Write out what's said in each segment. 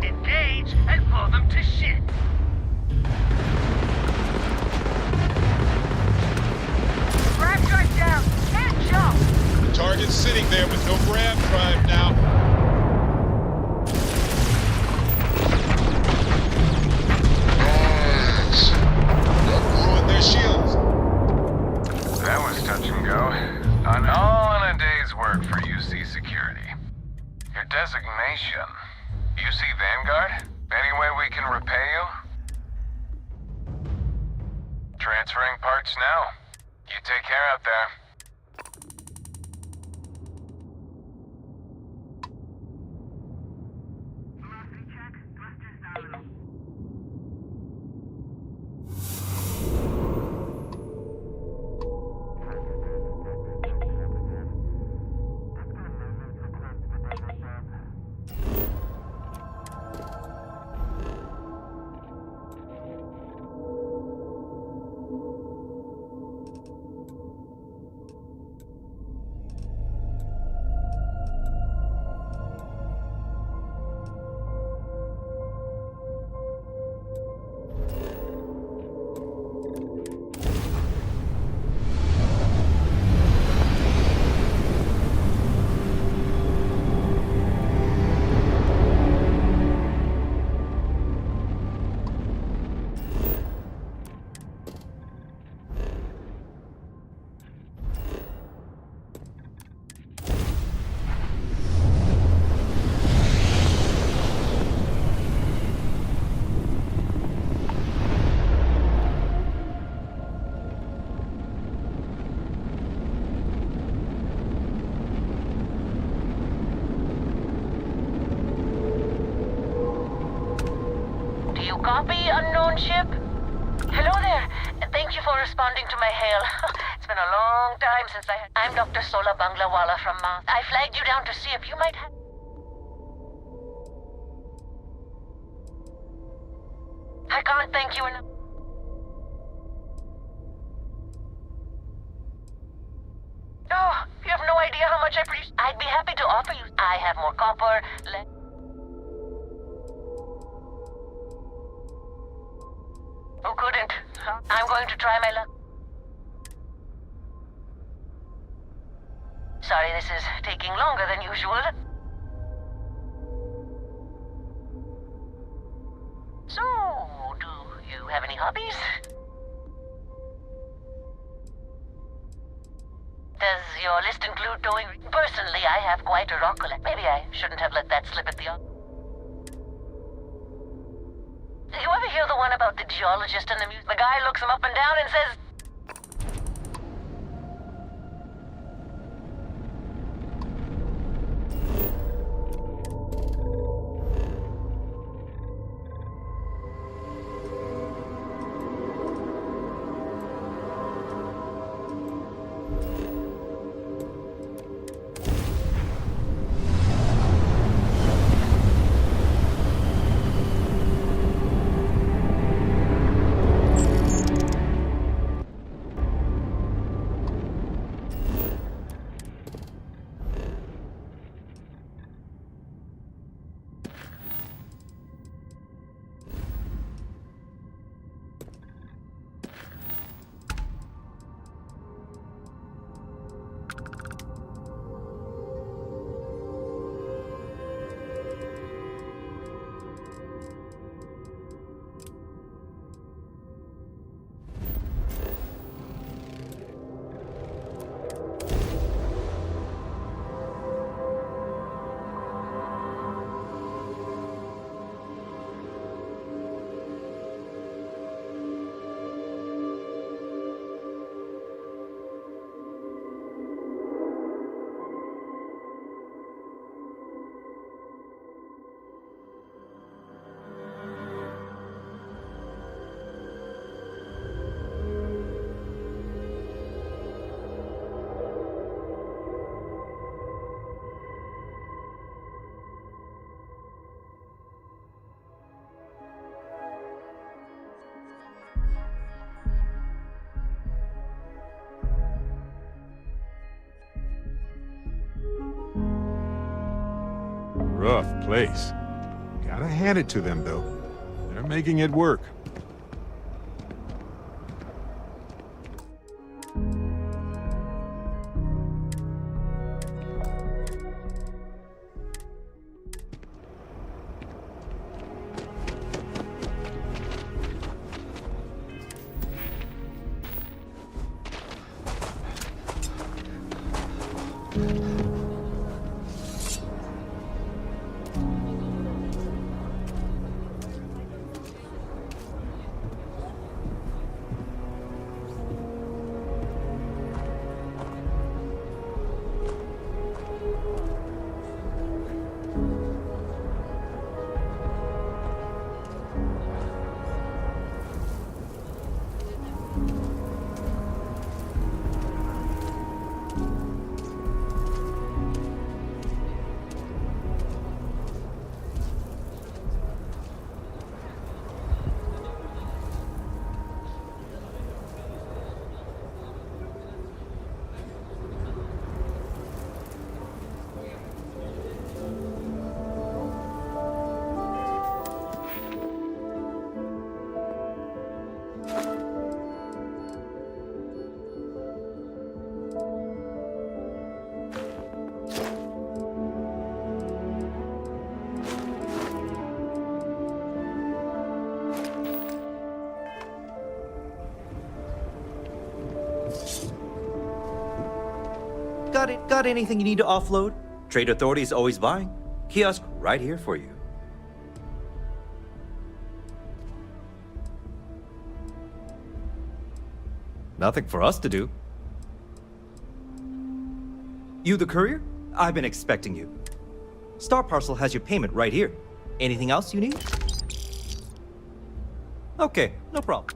Engage and blow them to shit. Grab drive down. Can't jump. The target's sitting there with no grab drive now. Nice. Ruined their shields. That was touch and go. All in a day's work for UC Security. Your designation. UC Vanguard? Any way we can repay you? Transferring parts now. You take care out there. Copy, unknown ship? Hello there. Thank you for responding to my hail. It's been a long time since I'm Dr. Sola Banglawala from Mount. I flagged you down to see if you might have... I can't thank you enough. Oh, you have no idea how much I appreciate... I'd be happy to offer you... I have more copper, Who couldn't? I'm going to try my luck. Sorry, this is taking longer than usual. So, do you have any hobbies? Does your list include towing? Personally, I have quite a rock collection. Maybe I shouldn't have let that slip at the... You ever hear the one about the geologist and the music? The guy looks him up and down and says... Rough place. Gotta hand it to them, though. They're making it work. Got anything you need to offload? Trade Authority is always buying. Kiosk right here for you. Nothing for us to do. You the courier? I've been expecting you. Star Parcel has your payment right here. Anything else you need? Okay, no problem.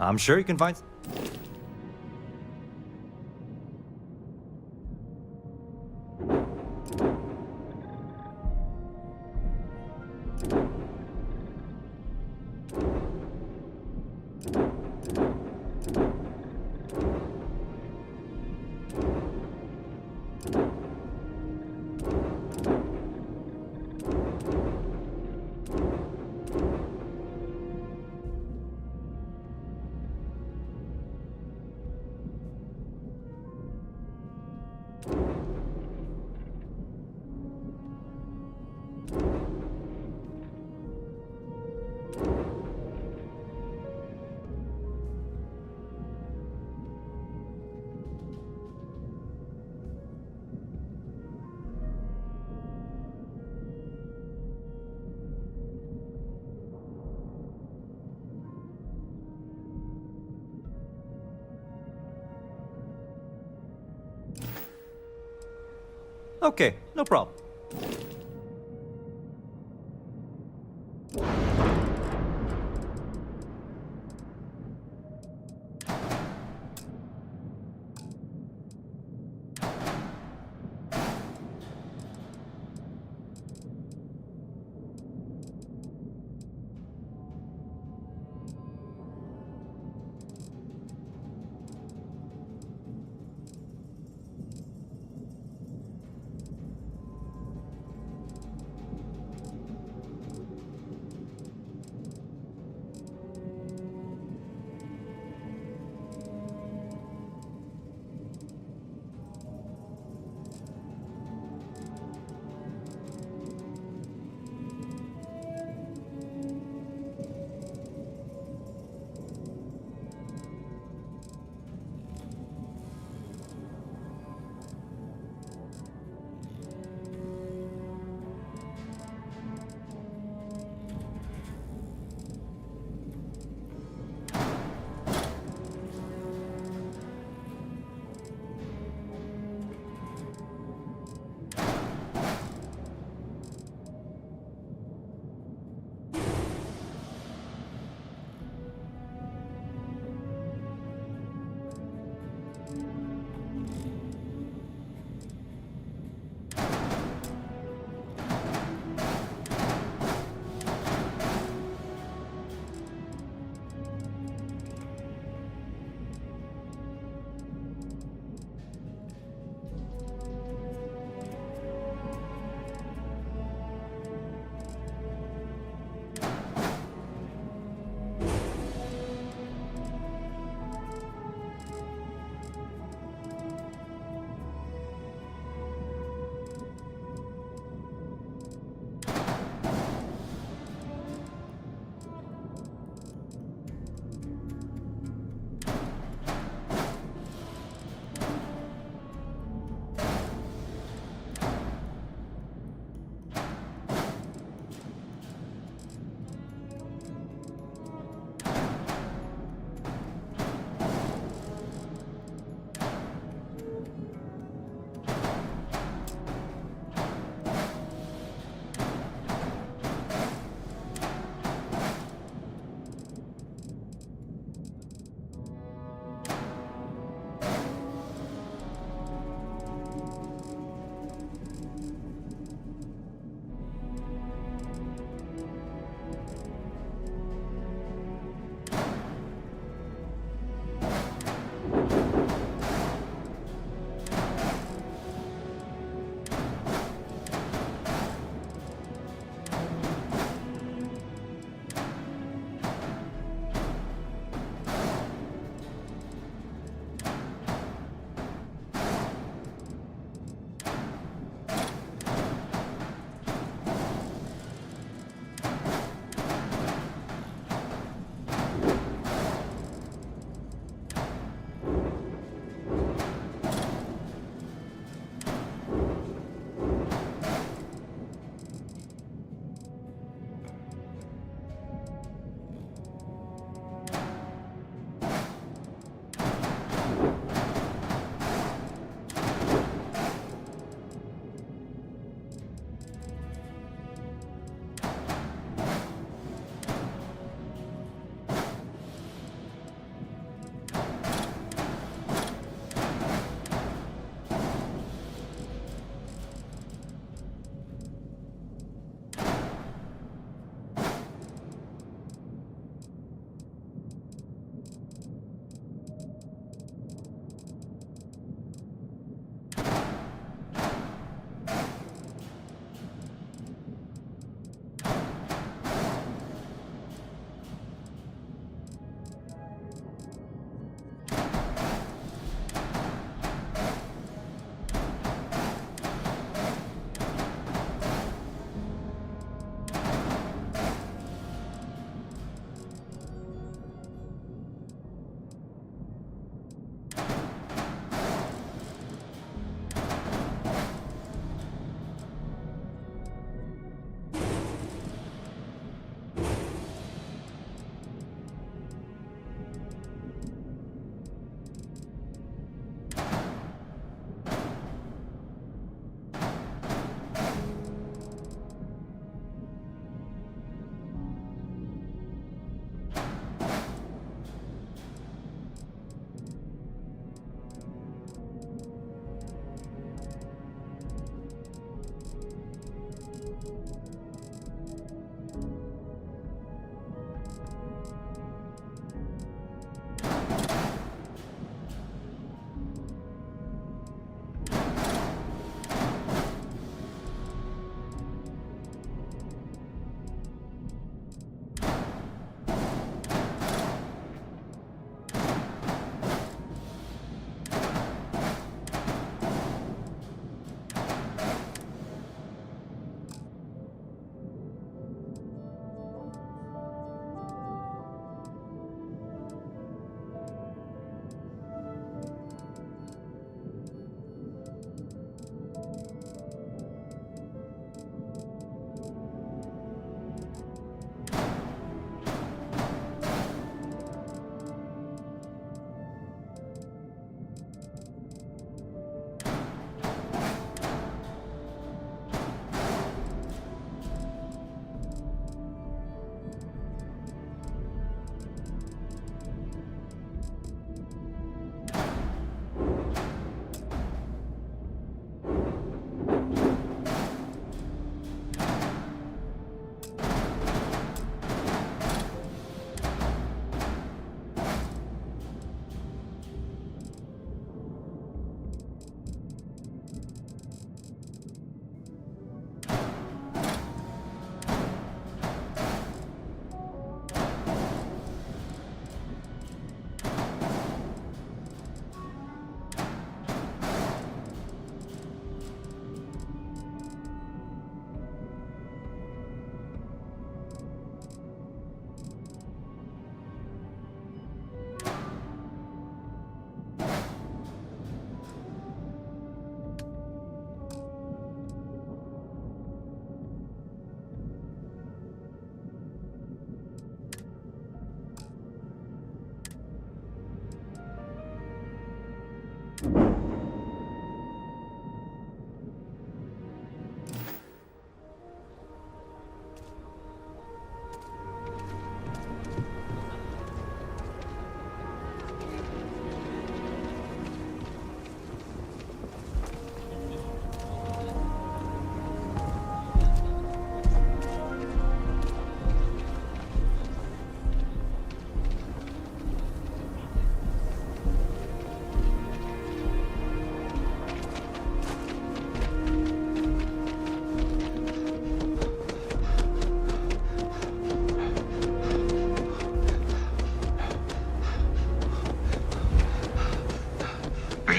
I'm sure you can find... Okay, no problem.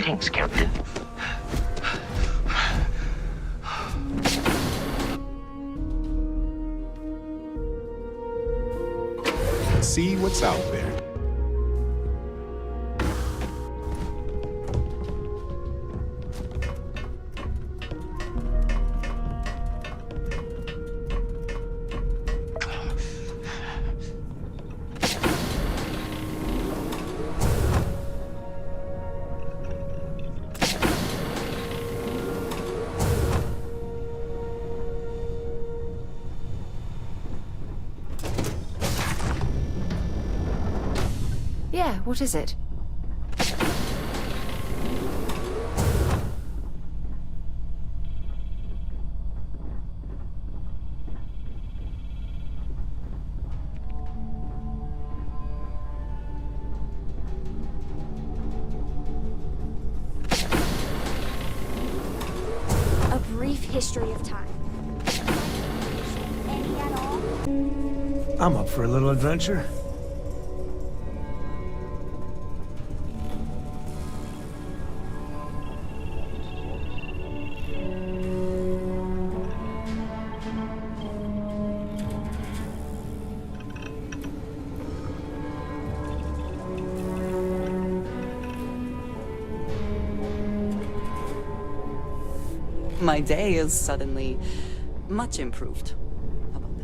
Greetings, Captain. See what's out there. Yeah, what is it? A brief history of time. Any at all? I'm up for a little adventure. My day is suddenly much improved. How about that?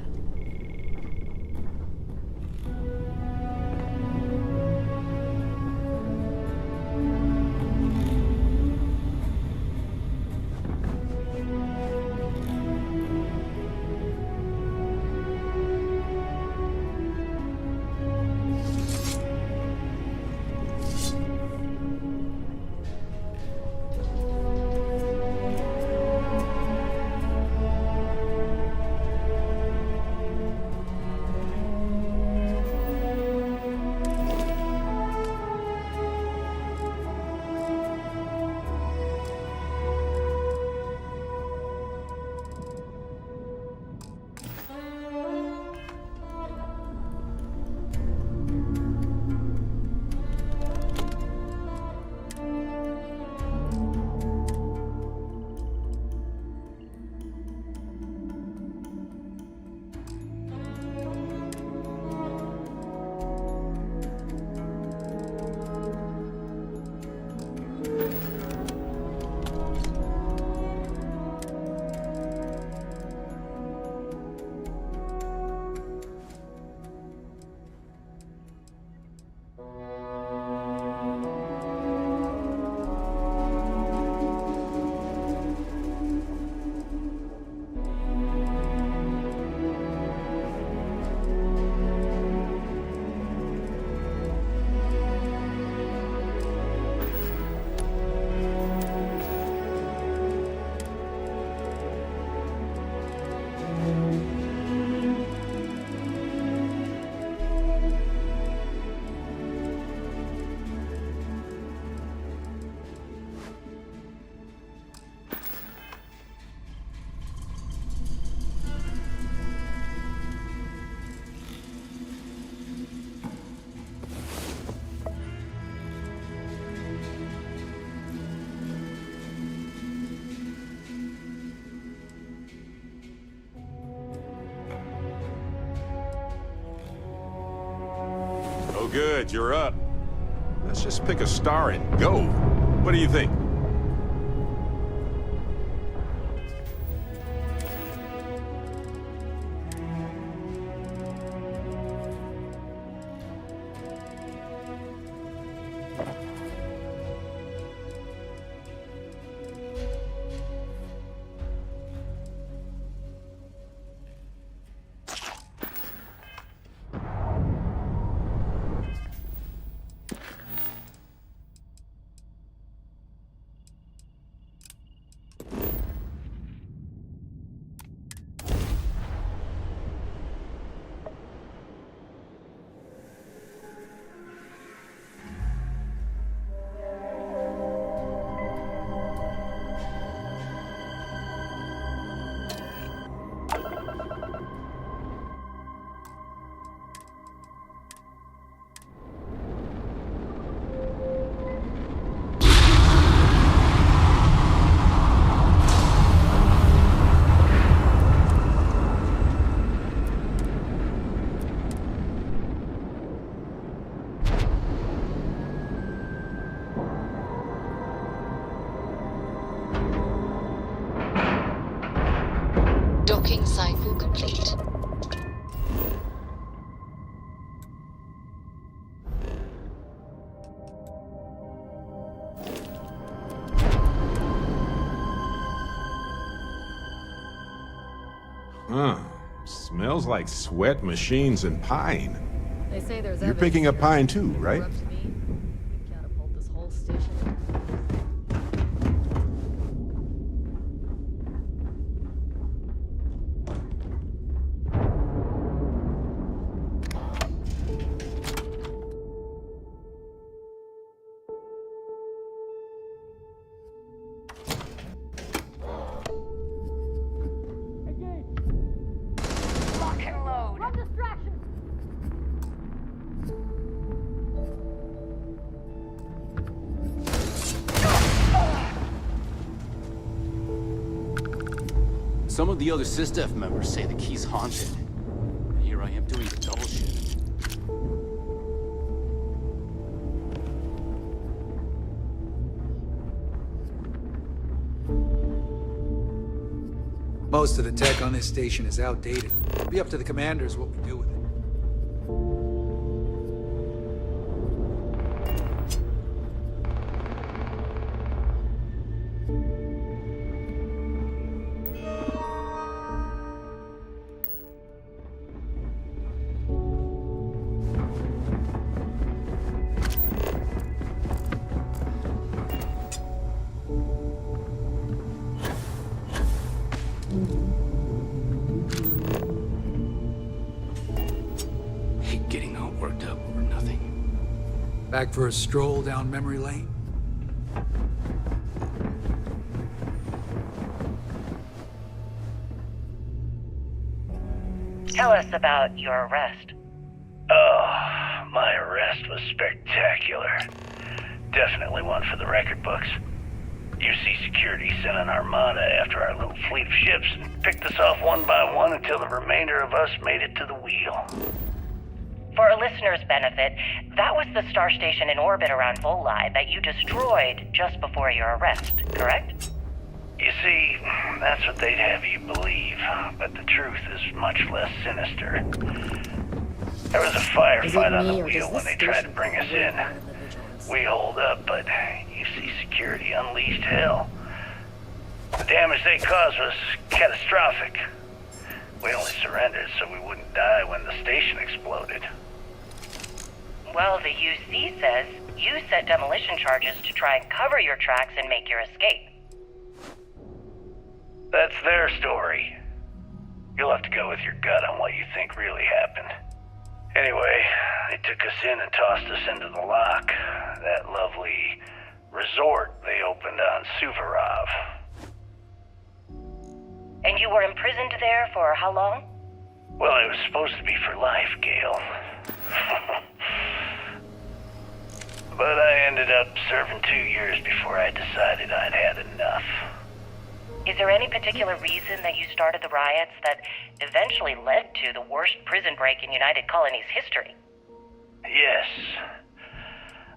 Oh, good, you're up. Let's just pick a star and go. What do you think? Smells like sweat machines and pine. They say there's You're picking up pine too, right? Catapult this whole station. Lock and load. Run distraction. Some of the other SysDef members say the key's haunted. And here I am doing the double shift. Most of the tech on this station is outdated. It'll be up to the commanders what we do with it. Hate getting all worked up over nothing. Back for a stroll down memory lane? Tell us about your arrest. Oh, my arrest was spectacular. Definitely one for the record books. UC Security sent an armada after our little fleet of ships and picked us off one by one until the remainder of us made it to the wheel. For a listener's benefit, that was the star station in orbit around Volai that you destroyed just before your arrest, correct? You see, that's what they'd have you believe, but the truth is much less sinister. There was a firefight on the wheel when they tried to bring us in. We holed up, but UC Security unleashed hell. The damage they caused was catastrophic. We only surrendered so we wouldn't die when the station exploded. Well, the UC says you set demolition charges to try and cover your tracks and make your escape. That's their story. You'll have to go with your gut on what you think really happened. Anyway, they took us in and tossed us into the lock. That lovely resort they opened on Suvorov. And you were imprisoned there for how long? Well, it was supposed to be for life, Gale. But I ended up serving 2 years before I decided I'd had enough. Is there any particular reason that you started the riots that eventually led to the worst prison break in United Colonies history? Yes.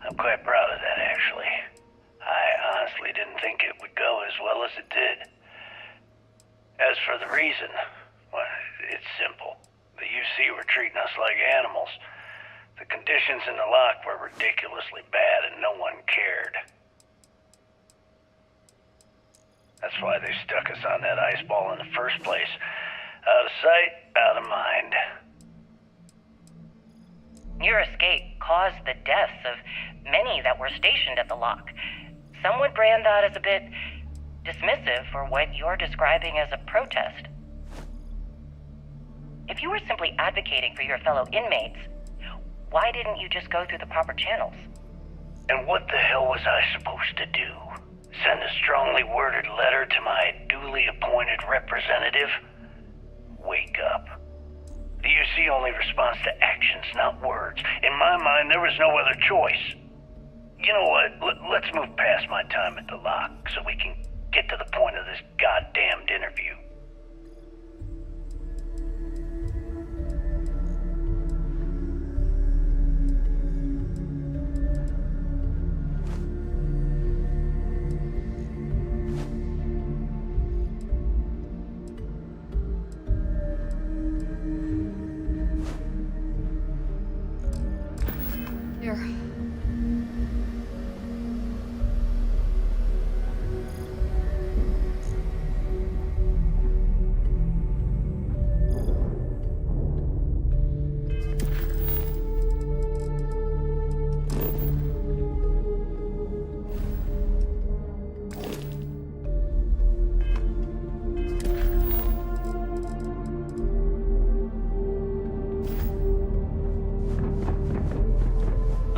I'm quite proud of that, actually. I honestly didn't think it would go as well as it did. As for the reason, well, it's simple. The UC were treating us like animals. The conditions in the lock were ridiculously bad and no one cared. That's why they stuck us on that ice ball in the first place. Out of sight, out of mind. Your escape caused the deaths of many that were stationed at the lock. Some would brand that as a bit dismissive for what you're describing as a protest. If you were simply advocating for your fellow inmates, why didn't you just go through the proper channels? And what the hell was I supposed to do? Send a strongly worded letter to my duly appointed representative? Wake up. The UC only responds to actions, not words. In my mind, there was no other choice. You know what? Let's move past my time at the lock so we can get to the point of this goddamned interview. Here.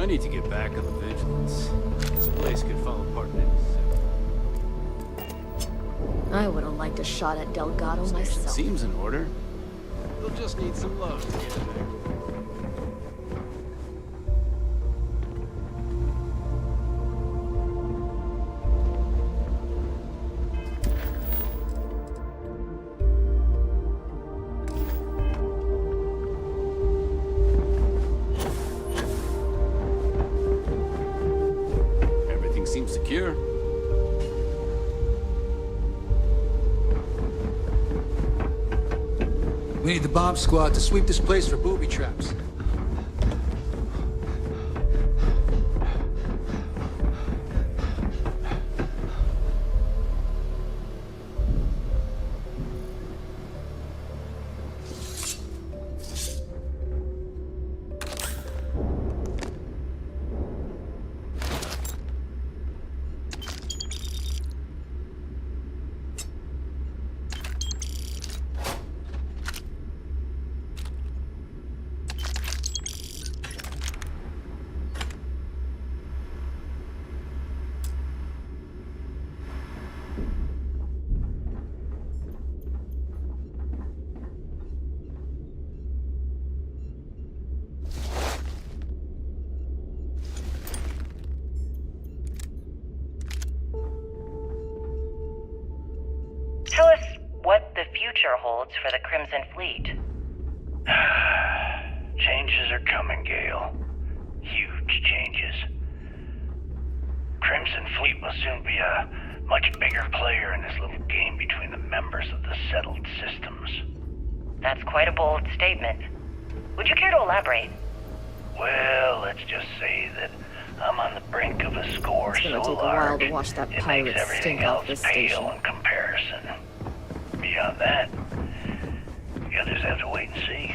I need to get back on the vigilance. This place could fall apart in any second. I would have liked a shot at Delgado myself. Seems in order. They'll just need some love to get in there. Everything seems secure. We need the bomb squad to sweep this place for booby traps. Tell us what the future holds for the Crimson Fleet. Changes are coming, Gale. Huge changes. Crimson Fleet will soon be a much bigger player in this little game between the members of the settled systems. That's quite a bold statement. Would you care to elaborate? Well, let's just say that I'm on the brink of a score It's so gonna take a while large, to wash that it pirate makes everything stink off else this pale station. in comparison. Beyond that, the others have to wait and see.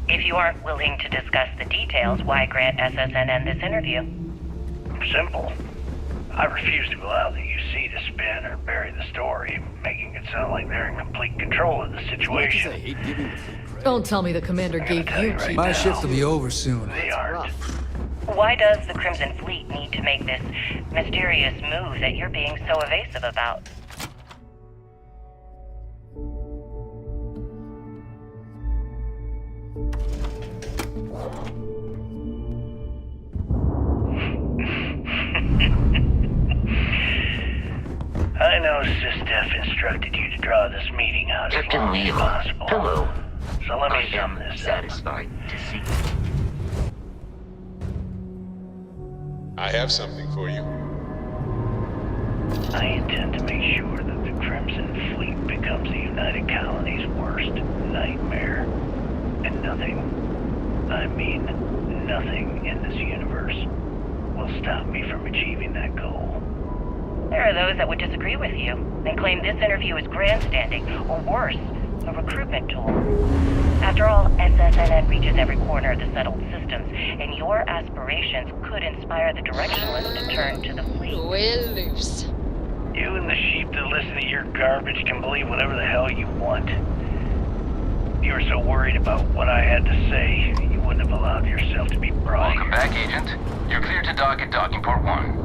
If you aren't willing to discuss the details, why grant SSNN this interview? Simple. I refuse to allow the UC to spin or bury the story, making it sound like they're in complete control of the situation. I hate giving the full credit. Don't tell me the commander gave you right cheap. My now, shift will be over soon. They aren't. Why does the Crimson Fleet need to make this mysterious move that you're being so evasive about? I know SysDef instructed you to draw this meeting out as long as possible. Hello. So let me I sum am this up. satisfied to see I have something for you. I intend to make sure that the Crimson Fleet becomes the United Colony's worst nightmare. And nothing, I mean nothing in this universe, will stop me from achieving that goal. There are those that would disagree with you and claim this interview is grandstanding, or worse, a recruitment tool. After all, SSNN reaches every corner of the settled systems, and your aspirations could inspire the directionless to turn to the fleet. We're loose. You and the sheep that listen to your garbage can believe whatever the hell you want. You were so worried about what I had to say, you wouldn't have allowed yourself to be brought Welcome back, Agent. You're clear to dock at docking port 1.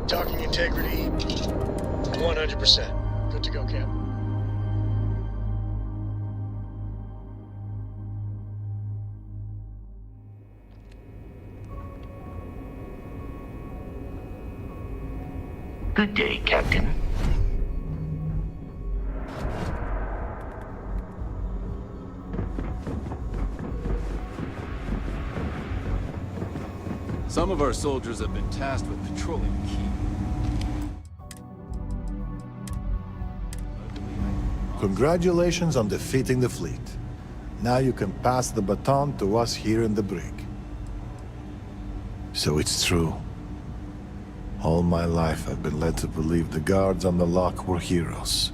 Docking integrity, 100%. Good to go, Cap. Good day, Captain. Some of our soldiers have been tasked with patrolling the keep. Congratulations on defeating the fleet. Now you can pass the baton to us here in the brig. So it's true. All my life I've been led to believe the guards on the lock were heroes.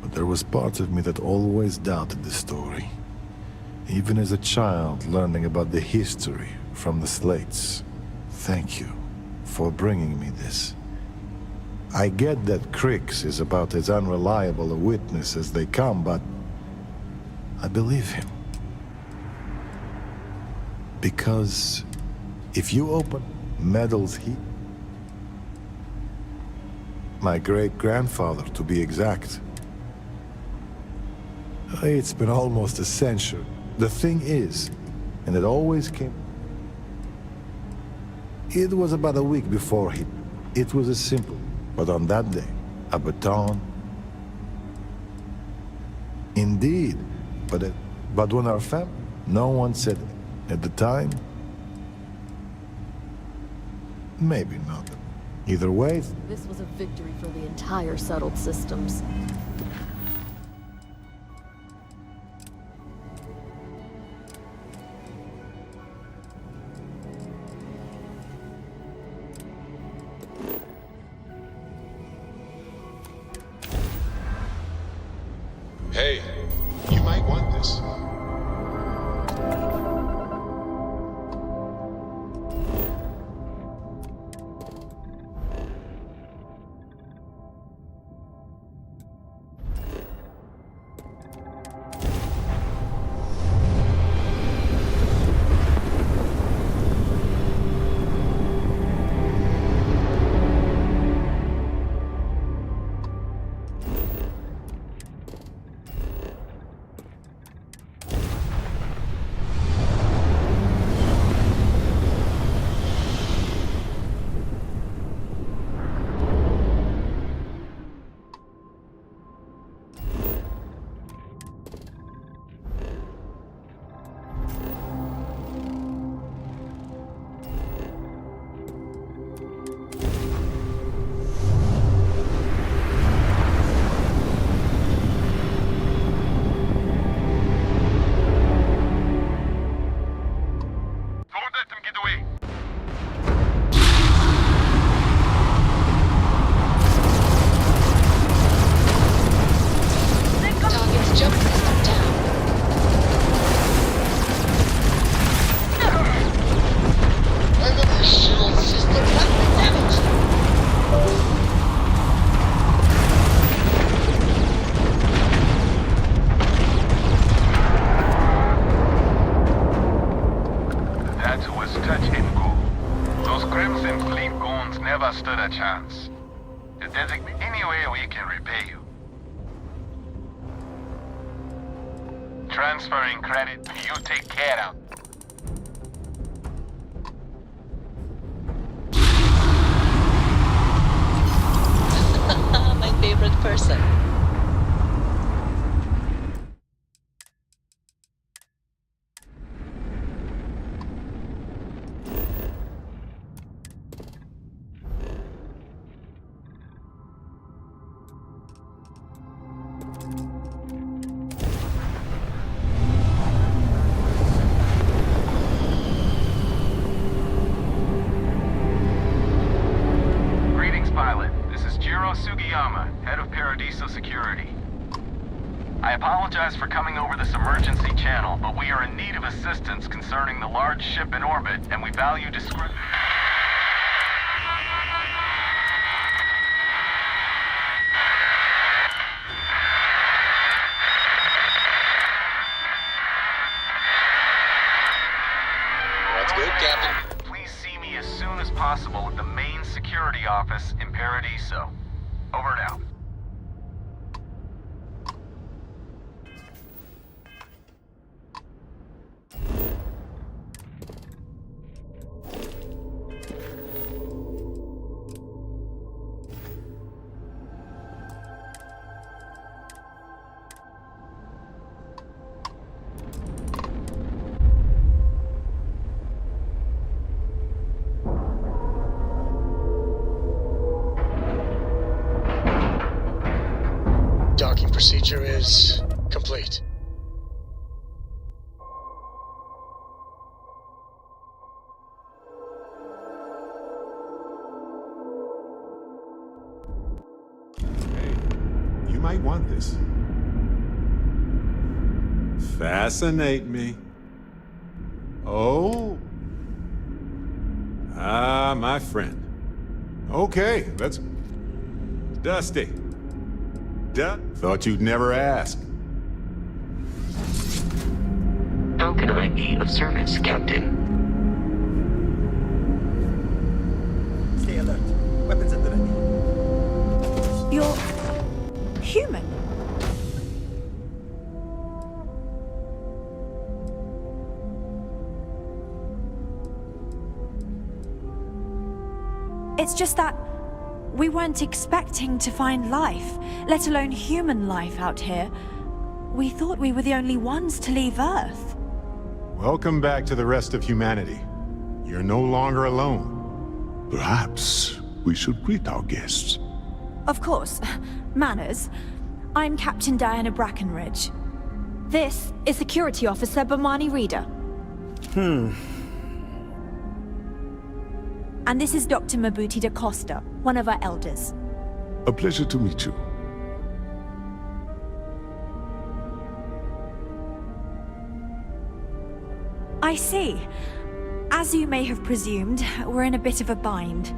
But there was part of me that always doubted the story. Even as a child learning about the history from the slates. Thank you for bringing me this. I get that Crix is about as unreliable a witness as they come, but I believe him. Because if you open Medel's Heap, my great-grandfather to be exact, it's been almost a century. The thing is, and it always came, it was about a week before he, it was as simple. But on that day, a baton. Indeed, but when our family, no one said at the time. Maybe not. Either way. This was a victory for the entire settled systems. Hey, you might want this. Stood a chance. To designate any way we can repay you. Transferring credit, you take care of. My favorite person. Head of Paradiso Security. I apologize for coming over this emergency channel, but we are in need of assistance concerning the large ship in orbit, and we value discretion. That's good, Captain. Please see me as soon as possible at the main security office in Paradiso. Over and out. Docking procedure is complete. Hey, you might want this. Fascinate me. Oh. Ah, my friend. Okay, let's... Dusty. Thought you'd never ask. How can I be of service, Captain? Stay alert. Weapons at the ready. You're human. It's just that we weren't expecting to find life, let alone human life out here. We thought we were the only ones to leave Earth. Welcome back to the rest of humanity. You're no longer alone. Perhaps we should greet our guests. Of course. Manners. I'm Captain Diana Brackenridge. This is Security Officer Bomani Reader. And this is Dr. Mabuti da Costa, one of our elders. A pleasure to meet you. I see. As you may have presumed, we're in a bit of a bind.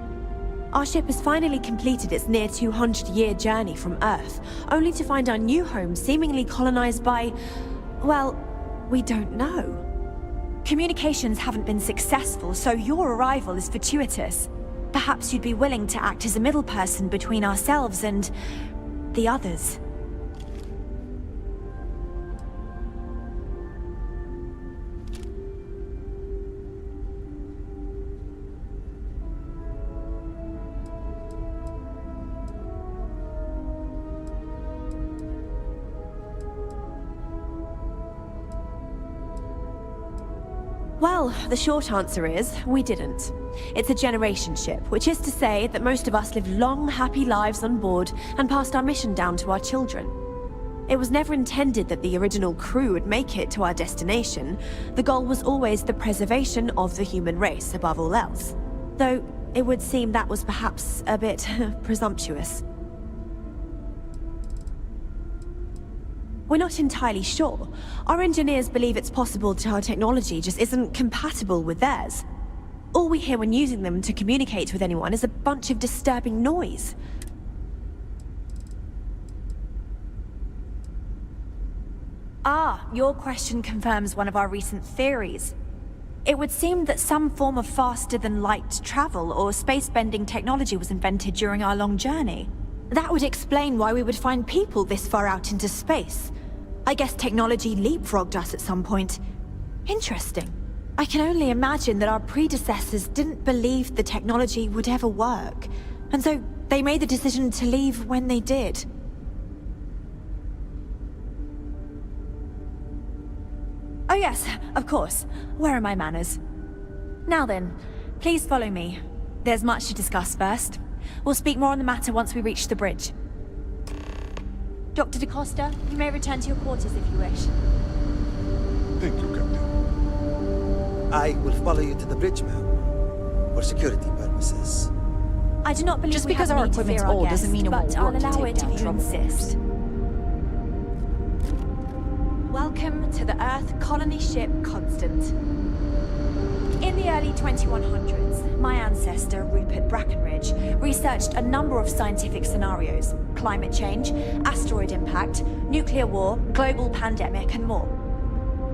Our ship has finally completed its near 200-year journey from Earth, only to find our new home seemingly colonized by... well, we don't know. Communications haven't been successful, so your arrival is fortuitous. Perhaps you'd be willing to act as a middle person between ourselves and... the others. Well, the short answer is, we didn't. It's a generation ship, which is to say that most of us lived long, happy lives on board and passed our mission down to our children. It was never intended that the original crew would make it to our destination. The goal was always the preservation of the human race above all else. Though, it would seem that was perhaps a bit presumptuous. We're not entirely sure. Our engineers believe it's possible that our technology just isn't compatible with theirs. All we hear when using them to communicate with anyone is a bunch of disturbing noise. Ah, your question confirms one of our recent theories. It would seem that some form of faster-than-light travel or space-bending technology was invented during our long journey. That would explain why we would find people this far out into space. I guess technology leapfrogged us at some point. Interesting. I can only imagine that our predecessors didn't believe the technology would ever work, and so they made the decision to leave when they did. Oh yes, of course. Where are my manners? Now then, please follow me. There's much to discuss first. We'll speak more on the matter once we reach the bridge. Dr. da Costa, you may return to your quarters if you wish. Thank you, Captain. I will follow you to the bridge, ma'am. For security purposes. I do not believe Just we because have our need to equipment's fear our old doesn't guest, mean it won't but I'll work to allow take it down if you trouble. insist. Welcome to the Earth colony ship Constant. In the early 2100s, my ancestor, Rupert Brackenridge, researched a number of scientific scenarios: climate change, asteroid impact, nuclear war, global pandemic, and more.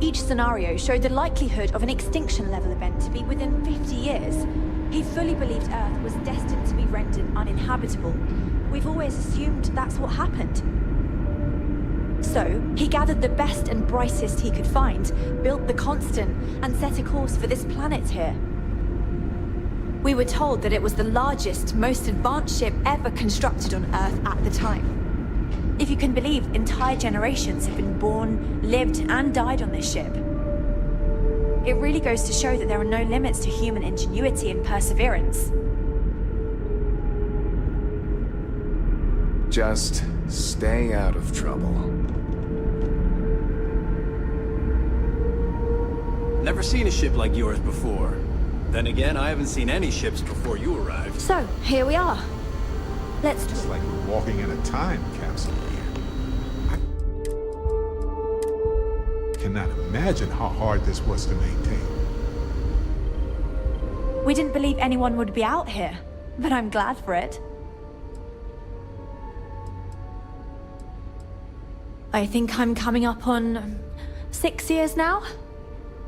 Each scenario showed the likelihood of an extinction-level event to be within 50 years. He fully believed Earth was destined to be rendered uninhabitable. We've always assumed that's what happened. So, he gathered the best and brightest he could find, built the Constant, and set a course for this planet here. We were told that it was the largest, most advanced ship ever constructed on Earth at the time. If you can believe, entire generations have been born, lived, and died on this ship. It really goes to show that there are no limits to human ingenuity and perseverance. Just stay out of trouble. Never seen a ship like yours before. Then again, I haven't seen any ships before you arrived. So, here we are. Let's It's like we're walking in a time capsule here. I cannot imagine how hard this was to maintain. We didn't believe anyone would be out here, but I'm glad for it. I think I'm coming up on 6 years now.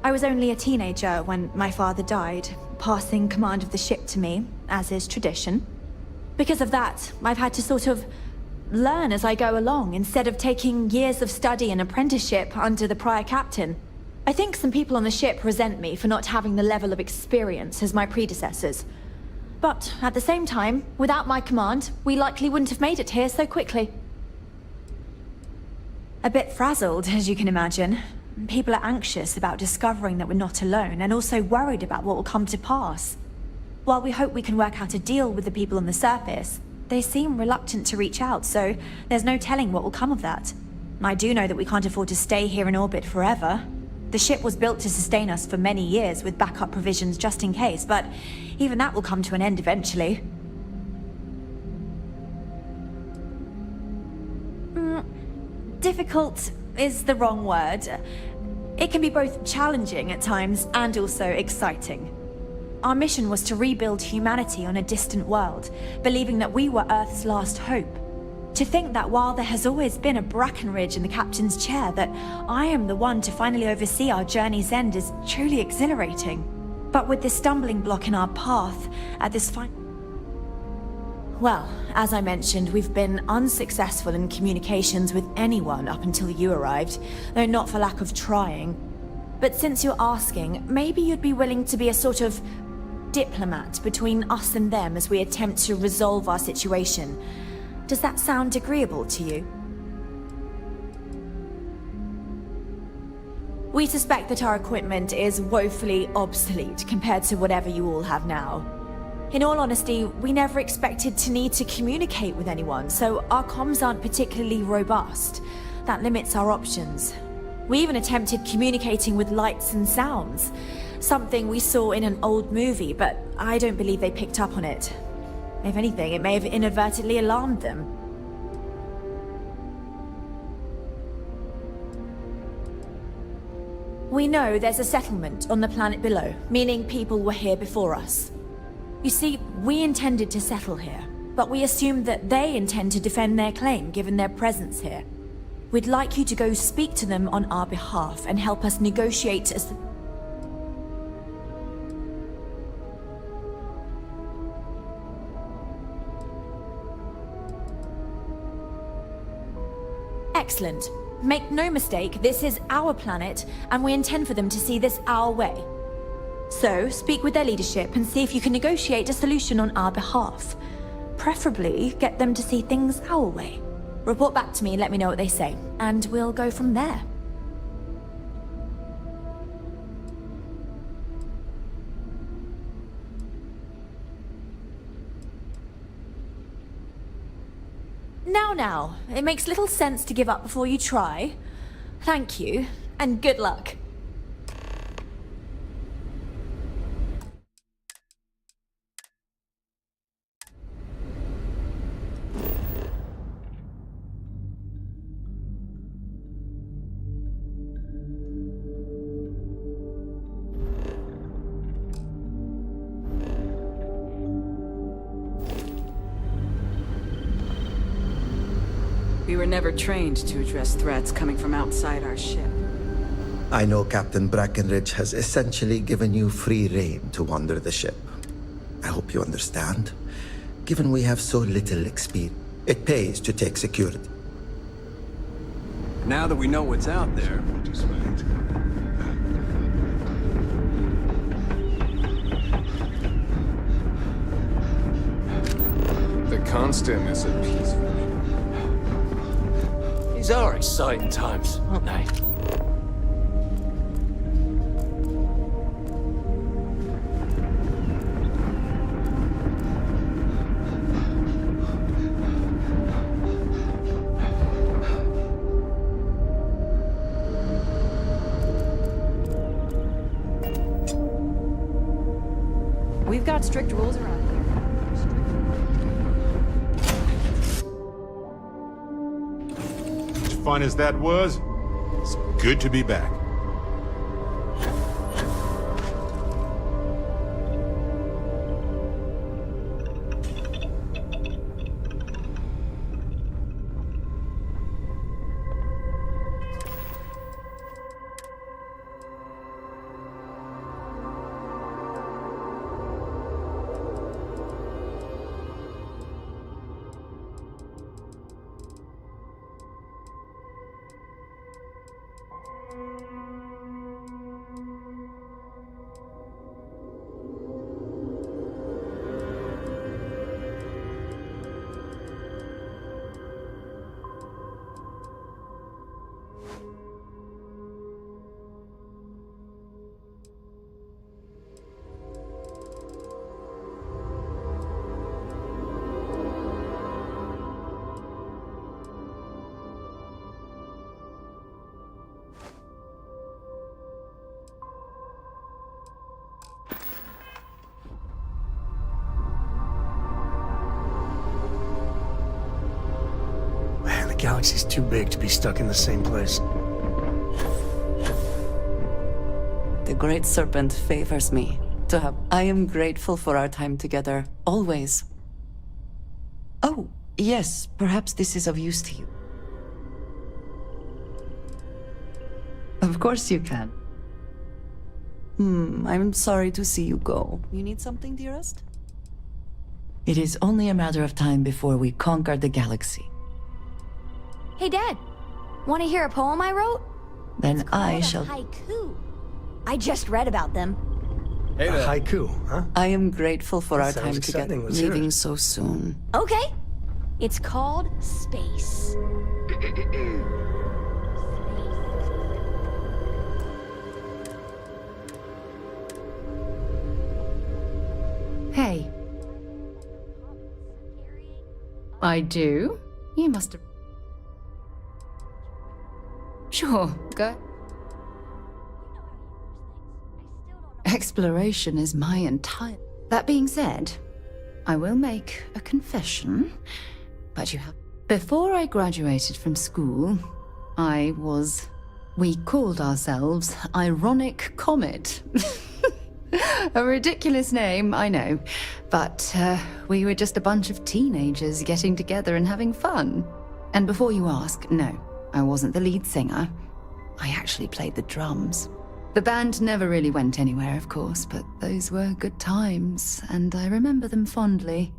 I was only a teenager when my father died, passing command of the ship to me, as is tradition. Because of that, I've had to sort of learn as I go along, instead of taking years of study and apprenticeship under the prior captain. I think some people on the ship resent me for not having the level of experience as my predecessors. But at the same time, without my command, we likely wouldn't have made it here so quickly. A bit frazzled, as you can imagine. People are anxious about discovering that we're not alone, and also worried about what will come to pass. While we hope we can work out a deal with the people on the surface, they seem reluctant to reach out, so there's no telling what will come of that. I do know that we can't afford to stay here in orbit forever. The ship was built to sustain us for many years with backup provisions just in case, but even that will come to an end eventually. Difficult is the wrong word. It can be both challenging at times and also exciting. Our mission was to rebuild humanity on a distant world, believing that we were Earth's last hope. To think that while there has always been a Brackenridge in the captain's chair, that I am the one to finally oversee our journey's end is truly exhilarating. But with this stumbling block in our path, at this Well, as I mentioned, we've been unsuccessful in communications with anyone up until you arrived, though not for lack of trying. But since you're asking, maybe you'd be willing to be a sort of diplomat between us and them as we attempt to resolve our situation. Does that sound agreeable to you? We suspect that our equipment is woefully obsolete compared to whatever you all have now. In all honesty, we never expected to need to communicate with anyone, so our comms aren't particularly robust. That limits our options. We even attempted communicating with lights and sounds, something we saw in an old movie, but I don't believe they picked up on it. If anything, it may have inadvertently alarmed them. We know there's a settlement on the planet below, meaning people were here before us. You see, we intended to settle here, but we assumed that they intend to defend their claim given their presence here. We'd like you to go speak to them on our behalf and help us negotiate as... Excellent. Make no mistake, this is our planet, and we intend for them to see this our way. So, speak with their leadership and see if you can negotiate a solution on our behalf. Preferably, get them to see things our way. Report back to me and let me know what they say, and we'll go from there. Now, it makes little sense to give up before you try. Thank you, and good luck. We were never trained to address threats coming from outside our ship. I know Captain Brackenridge has essentially given you free rein to wander the ship. I hope you understand. Given we have so little experience, it pays to take security. Now that we know what's out there, The Constant is a peaceful. These are exciting times, aren't they? We've got strict rules around here. As fun as that was, it's good to be back. Man, the galaxy's too big to be stuck in the same place. The Great Serpent favors me to have. I am grateful for our time together, always. Oh, yes, perhaps this is of use to you. Of course you can. I'm sorry to see you go. You need something, dearest? It is only a matter of time before we conquer the galaxy. Hey, Dad. Want to hear a poem I wrote? Then I Called a shall... haiku. I just read about them. Hey there. A haiku, huh? I am grateful for our Sounds time exciting. together. Let's hear Leaving it. so soon. Okay. It's called Space. Hey. I do? You must have... Sure, go. Exploration is my entire... That being said, I will make a confession, but you have... Before I graduated from school, I was... We called ourselves Ironic Comet. A ridiculous name, I know, but we were just a bunch of teenagers getting together and having fun. And before you ask, no, I wasn't the lead singer. I actually played the drums. The band never really went anywhere, of course, but those were good times, and I remember them fondly.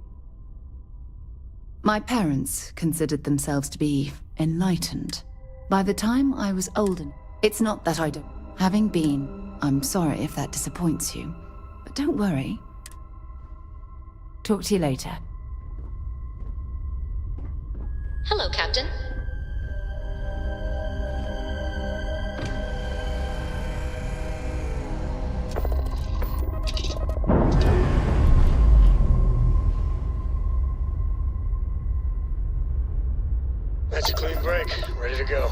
My parents considered themselves to be enlightened. By the time I was old enough, it's not that I don't. Having been, I'm sorry if that disappoints you, but don't worry. Talk to you later. Hello, Captain. That's a clean break. Ready to go.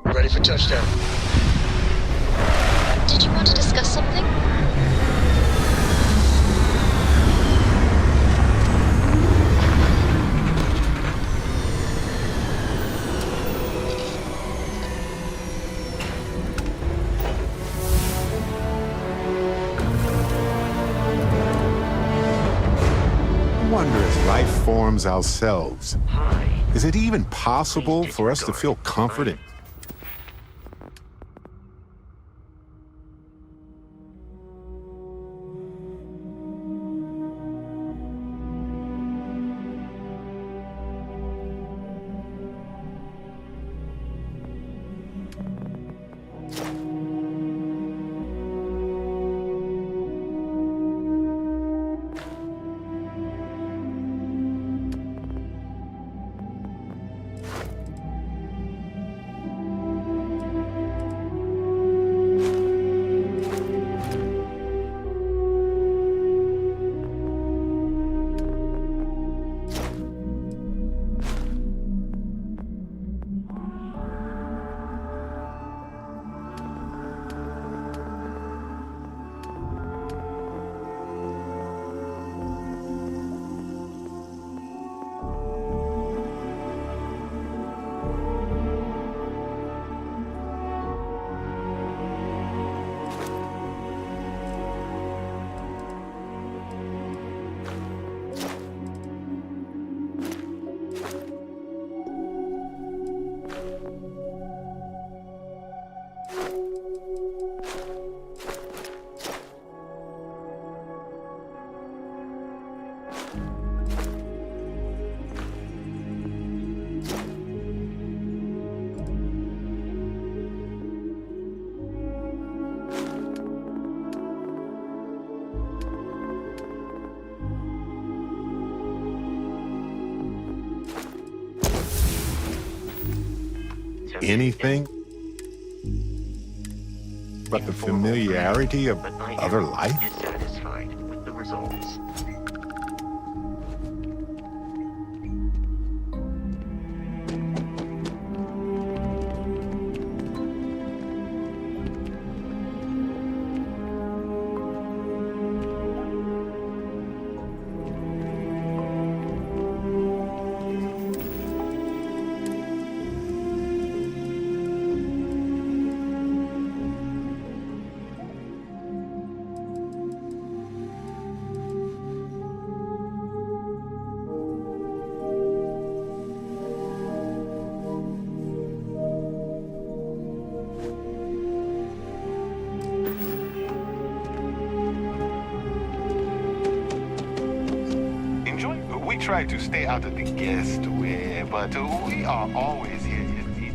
Ready for touchdown. Did you want to discuss something? storms ourselves. Is it even possible for us to feel confident? Anything but the familiarity of other life? Dissatisfied with the results. We try to stay out of the guest way, but we are always here if needed.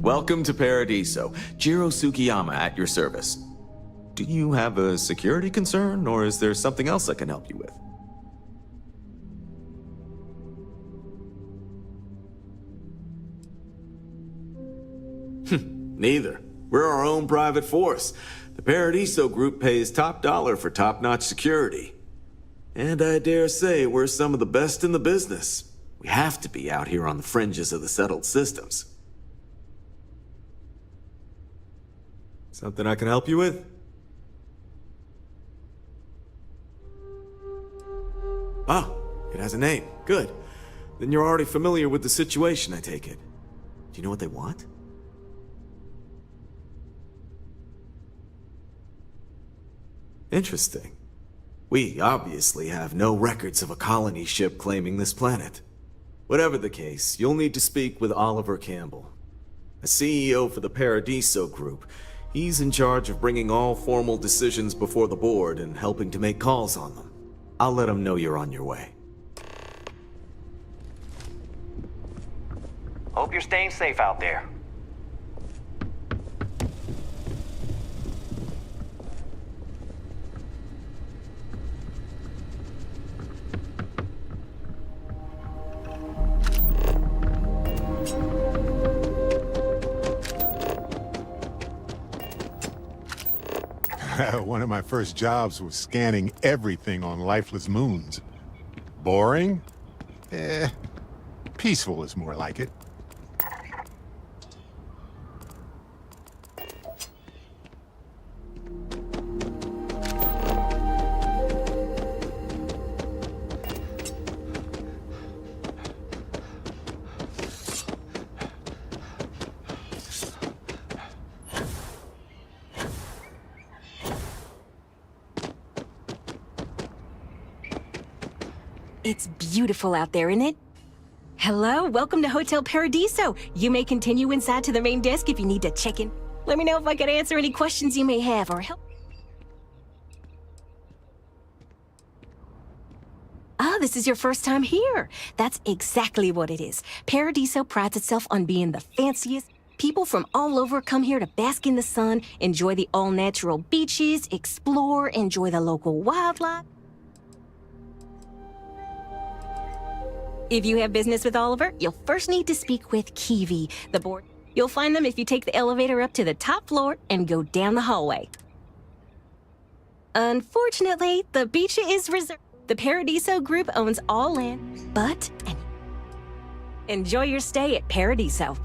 Welcome to Paradiso. Jiro Sukiyama at your service. Do you have a security concern, or is there something else I can help you with? Neither. We're our own private force. The Paradiso Group pays top dollar for top-notch security. And I dare say we're some of the best in the business. We have to be out here on the fringes of the settled systems. Something I can help you with? Ah, it has a name. Good. Then you're already familiar with the situation, I take it. Do you know what they want? Interesting. We obviously have no records of a colony ship claiming this planet. Whatever the case, you'll need to speak with Oliver Campbell, a CEO for the Paradiso Group. He's in charge of bringing all formal decisions before the board and helping to make calls on them. I'll let him know you're on your way. Hope you're staying safe out there. One of my first jobs was scanning everything on lifeless moons. Boring? Peaceful is more like it. It's beautiful out there, isn't it? Hello, welcome to Hotel Paradiso. You may continue inside to the main desk if you need to check in. Let me know if I can answer any questions you may have or help. Ah, this is your first time here. That's exactly what it is. Paradiso prides itself on being the fanciest. People from all over come here to bask in the sun, enjoy the all-natural beaches, explore, enjoy the local wildlife. If you have business with Oliver, you'll first need to speak with Kiwi, the board. You'll find them if you take the elevator up to the top floor and go down the hallway. Unfortunately, the beach is reserved. The Paradiso Group owns all land, but enjoy your stay at Paradiso.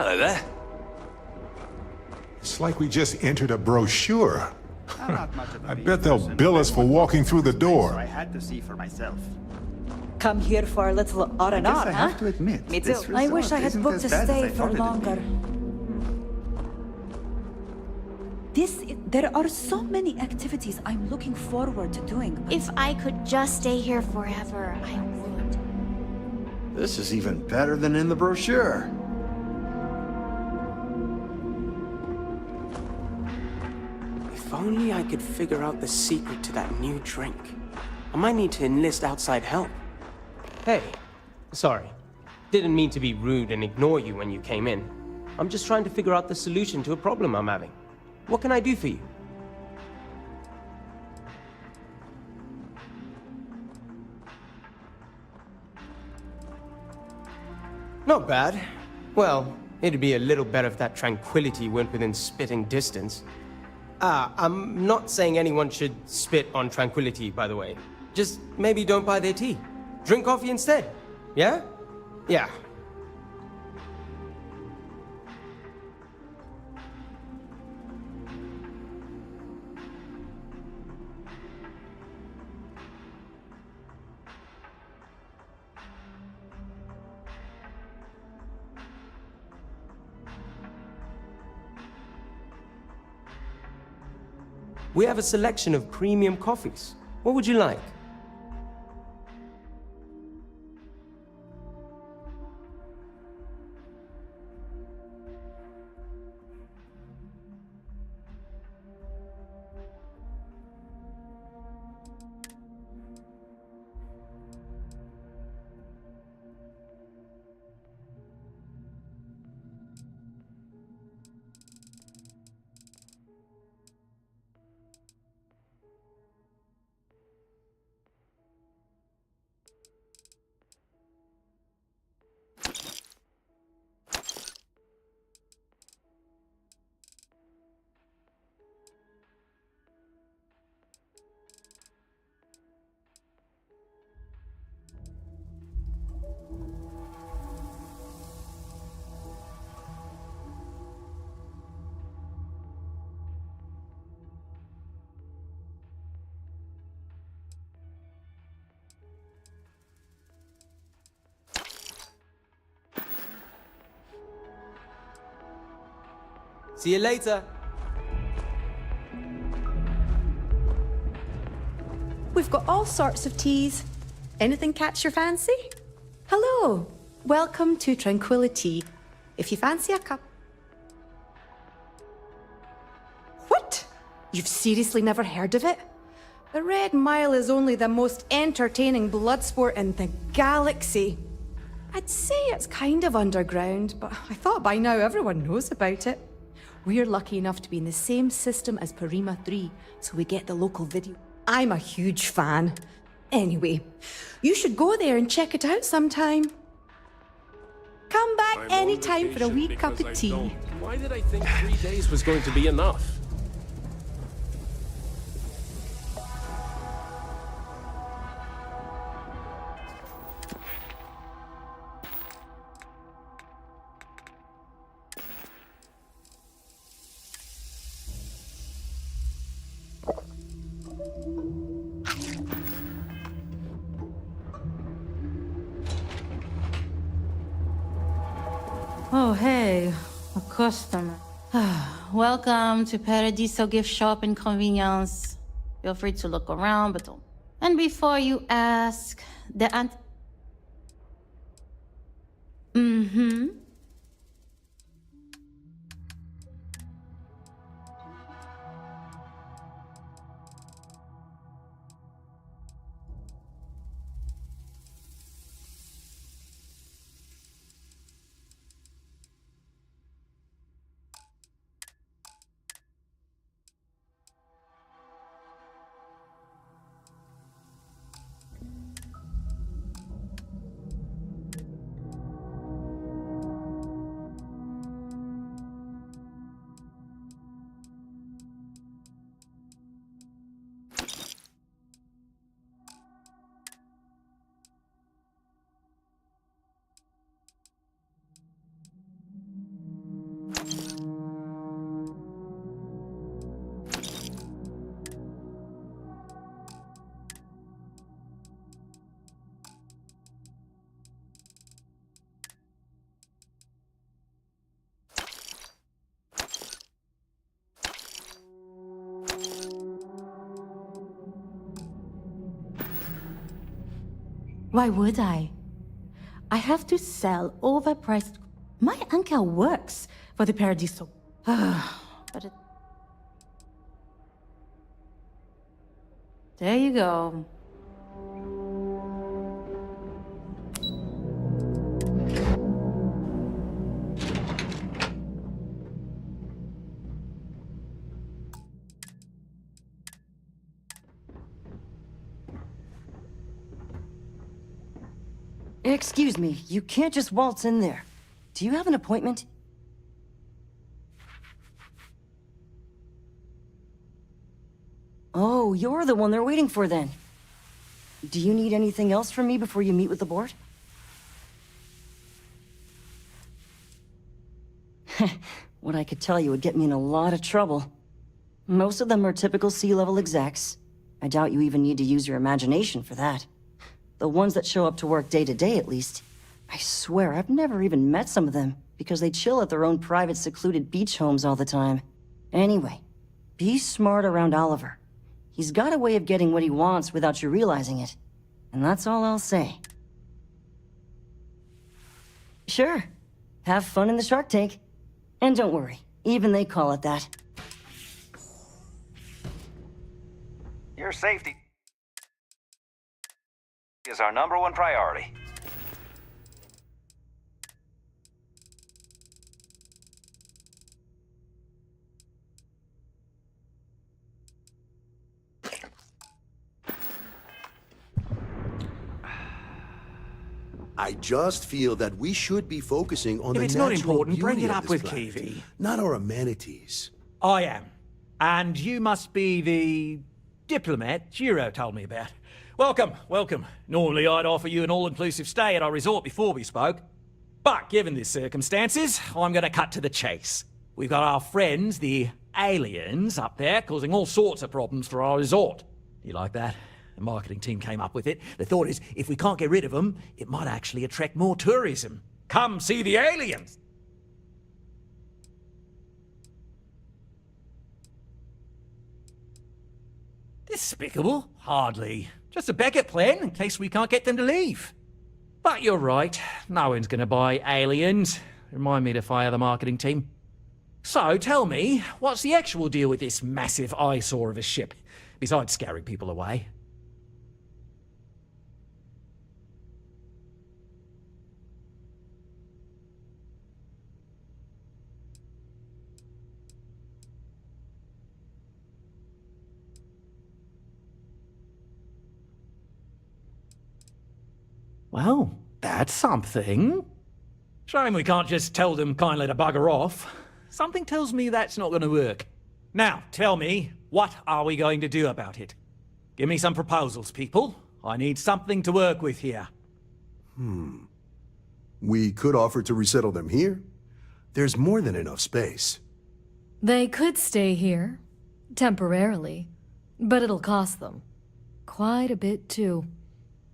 Hello there. It's like we just entered a brochure. I bet they'll bill us for walking through the door. I had to see for myself. Come here for a little R&R, I guess I have huh? to admit, Me too. this I wish resort I had isn't booked a as bad as stay I for thought it'd be. longer. There are so many activities I'm looking forward to doing. If I could just stay here forever, I would. This is even better than in the brochure. If only I could figure out the secret to that new drink. I might need to enlist outside help. Hey, sorry. Didn't mean to be rude and ignore you when you came in. I'm just trying to figure out the solution to a problem I'm having. What can I do for you? Not bad. Well, it'd be a little better if that tranquility went within spitting distance. I'm not saying anyone should spit on tranquility, by the way. Just maybe don't buy their tea. Drink coffee instead. Yeah? Yeah. We have a selection of premium coffees. What would you like? See you later. We've got all sorts of teas. Anything catch your fancy? Hello. Welcome to Tranquility. If you fancy a cup. What? You've seriously never heard of it? The Red Mile is only the most entertaining blood sport in the galaxy. I'd say it's kind of underground, but I thought by now everyone knows about it. We're lucky enough to be in the same system as Parima 3, so we get the local video. I'm a huge fan. Anyway, you should go there and check it out sometime. Come back anytime for a wee cup of tea. Why did I think 3 days was going to be enough? Oh, hey, a customer. Welcome to Paradiso Gift Shop and Convenience. Feel free to look around, but don't. And before you ask, the ant. Mm-hmm. Why would I? I have to sell overpriced... My uncle works for the Paradiso. But it... There you go. Excuse me, you can't just waltz in there. Do you have an appointment? Oh, you're the one they're waiting for then. Do you need anything else from me before you meet with the board? What I could tell you would get me in a lot of trouble. Most of them are typical C-level execs. I doubt you even need to use your imagination for that. The ones that show up to work day to day, at least. I swear, I've never even met some of them, because they chill at their own private secluded beach homes all the time. Anyway, be smart around Oliver. He's got a way of getting what he wants without you realizing it. And that's all I'll say. Sure. Have fun in the shark tank. And don't worry, even they call it that. Your safety is our #1 priority. I just feel that we should be focusing on If the it's not natural important, bring beauty it of up this with planet, Kiwi. not our amenities. I am. And you must be the diplomat Jiro told me about. Welcome, welcome. Normally I'd offer you an all-inclusive stay at our resort before we spoke. But given the circumstances, I'm going to cut to the chase. We've got our friends, the aliens, up there causing all sorts of problems for our resort. You like that? The marketing team came up with it. The thought is, if we can't get rid of them, it might actually attract more tourism. Come see the aliens! Despicable? Hardly. Just a backup plan in case we can't get them to leave. But you're right, no one's gonna buy aliens. Remind me to fire the marketing team. So tell me, what's the actual deal with this massive eyesore of a ship, besides scaring people away? Well, that's something. Shame we can't just tell them kindly to bugger off. Something tells me that's not going to work. Now, tell me, what are we going to do about it? Give me some proposals, people. I need something to work with here. We could offer to resettle them here. There's more than enough space. They could stay here, temporarily, but it'll cost them. Quite a bit, too.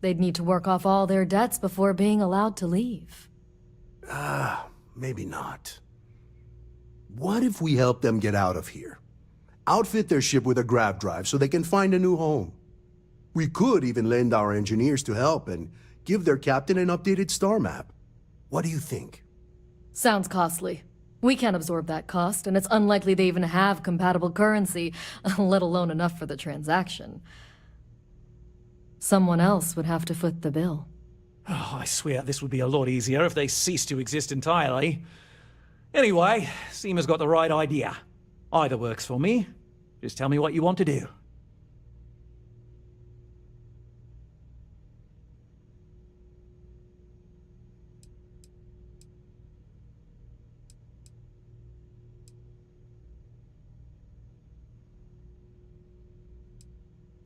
They'd need to work off all their debts before being allowed to leave. Maybe not. What if we help them get out of here? Outfit their ship with a grav drive so they can find a new home. We could even lend our engineers to help and give their captain an updated star map. What do you think? Sounds costly. We can't absorb that cost, and it's unlikely they even have compatible currency, let alone enough for the transaction. Someone else would have to foot the bill. Oh, I swear this would be a lot easier if they ceased to exist entirely. Anyway, Seema's got the right idea. Either works for me. Just tell me what you want to do.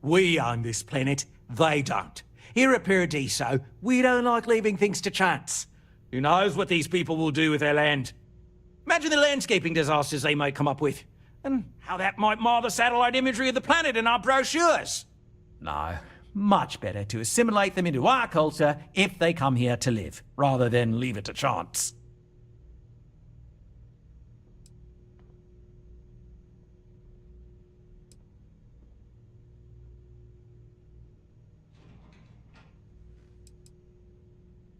We own this planet, they don't. Here at Paradiso, we don't like leaving things to chance. Who knows what these people will do with their land? Imagine the landscaping disasters they might come up with, and how that might mar the satellite imagery of the planet in our brochures. No, much better to assimilate them into our culture if they come here to live, rather than leave it to chance.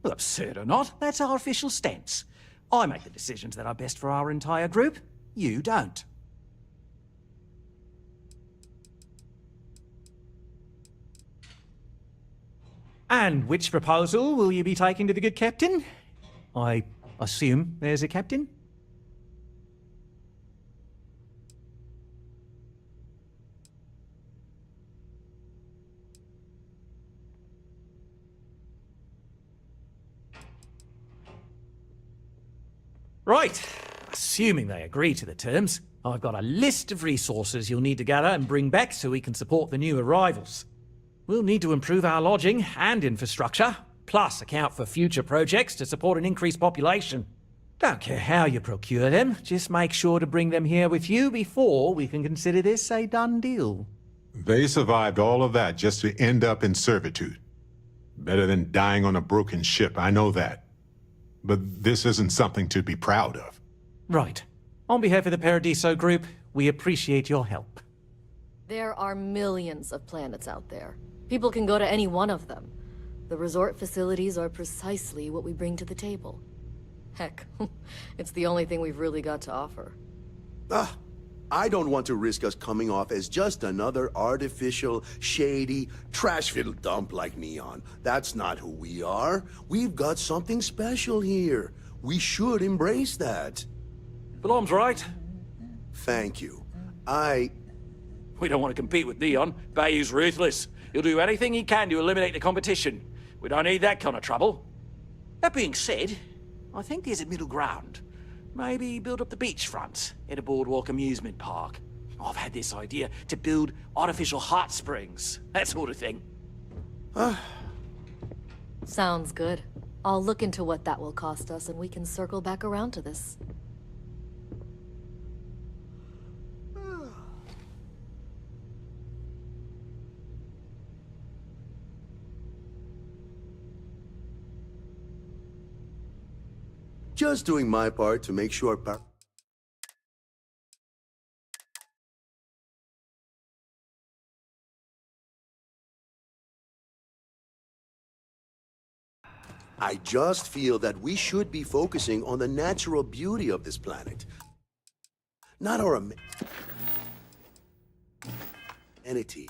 Well, absurd or not, that's our official stance. I make the decisions that are best for our entire group. You don't. And which proposal will you be taking to the good captain? I assume there's a captain? Right. Assuming they agree to the terms, I've got a list of resources you'll need to gather and bring back so we can support the new arrivals. We'll need to improve our lodging and infrastructure, plus account for future projects to support an increased population. Don't care how you procure them, just make sure to bring them here with you before we can consider this a done deal. They survived all of that just to end up in servitude. Better than dying on a broken ship, I know that. But this isn't something to be proud of. Right. On behalf of the Paradiso Group, we appreciate your help. There are millions of planets out there. People can go to any one of them. The resort facilities are precisely what we bring to the table. Heck, it's the only thing we've really got to offer. I don't want to risk us coming off as just another artificial, shady, trash-filled dump like Neon. That's not who we are. We've got something special here. We should embrace that. Balaam's right. Thank you. We don't want to compete with Neon. Bayou's ruthless. He'll do anything he can to eliminate the competition. We don't need that kind of trouble. That being said, I think there's a middle ground. Maybe build up the beachfront at a boardwalk amusement park. I've had this idea to build artificial hot springs, that sort of thing. Sounds good. I'll look into what that will cost us and we can circle back around to this. Just doing my part to make sure I just feel that we should be focusing on the natural beauty of this planet. Not our amenity.